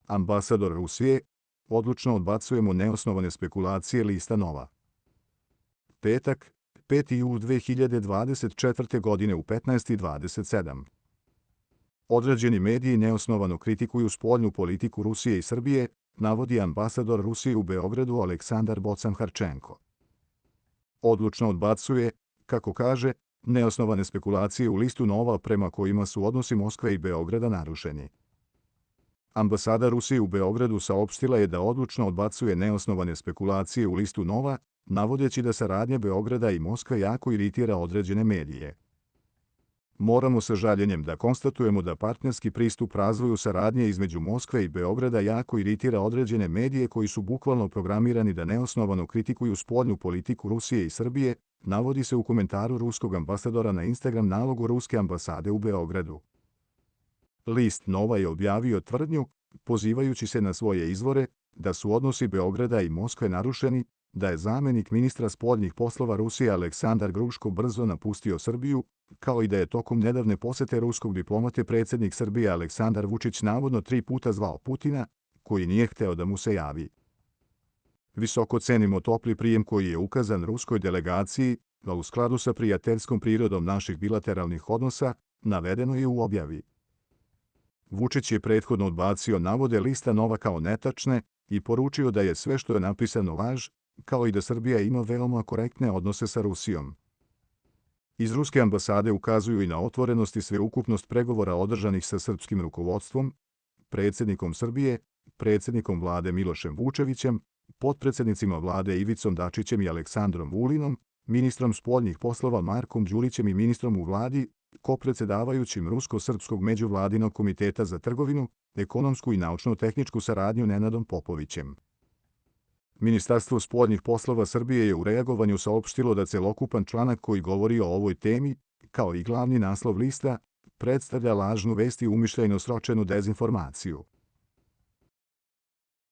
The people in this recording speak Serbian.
Ambasador Rusije: odlučno odbacujemo neosnovane spekulacije lista Nova. Petak, 5. jul 2024. godine u 15:27. Određeni mediji neosnovano kritikuju spoljnu politiku Rusije i Srbije, navodi ambasador Rusije u Beogradu Aleksandar Bocan-Harčenko. Odlučno odbacuje, kako kaže, neosnovane spekulacije u listu Nova prema kojima su odnosi Moskve i Beograda narušeni. Ambasada Rusije u Beogradu saopštila je da odlučno odbacuje neosnovane spekulacije u listu Nova, navodeći da saradnja Beograda i Moskve jako iritira određene medije. Moramo sa žaljenjem da konstatujemo da partnerski pristup razvoju saradnje između Moskve i Beograda jako iritira određene medije koji su bukvalno programirani da neosnovano kritikuju spoljnu politiku Rusije i Srbije, navodi se u komentaru ruskog ambasadora na Instagram nalogu ruske ambasade u Beogradu. List Nova je objavio tvrdnju, pozivajući se na svoje izvore, da su odnosi Beograda i Moskve narušeni, da je zamenik ministra spoljnih poslova Rusije Aleksandar Gruško brzo napustio Srbiju, kao i da je tokom nedavne posete ruskog diplomate predsjednik Srbije Aleksandar Vučić navodno 3 puta zvao Putina, koji nije hteo da mu se javi. Visoko cenimo topli prijem koji je ukazan ruskoj delegaciji, a u skladu sa prijateljskom prirodom naših bilateralnih odnosa, navedeno je u objavi. Vučić je prethodno odbacio navode lista Nova kao netačne i poručio da je sve što je napisano laž, kao i da Srbija ima veoma korektne odnose sa Rusijom. Iz ruske ambasade ukazuju i na otvorenost i sveukupnost pregovora održanih sa srpskim rukovodstvom, predsjednikom Srbije, predsjednikom vlade Milošem Vučevićem, potpredsjednicima vlade Ivicom Dačićem i Aleksandrom Vulinom, ministrom spoljnih poslova Markom Đurićem i ministrom u vladi, kopredsedavajućim Rusko-srpskog međuvladinog komiteta za trgovinu, ekonomsku i naučno-tehničku saradnju Nenadom Popovićem. Ministarstvo spoljnih poslova Srbije je u reagovanju saopštilo da celokupan članak koji govori o ovoj temi, kao i glavni naslov lista, predstavlja lažnu vest i umišljajno sročenu dezinformaciju.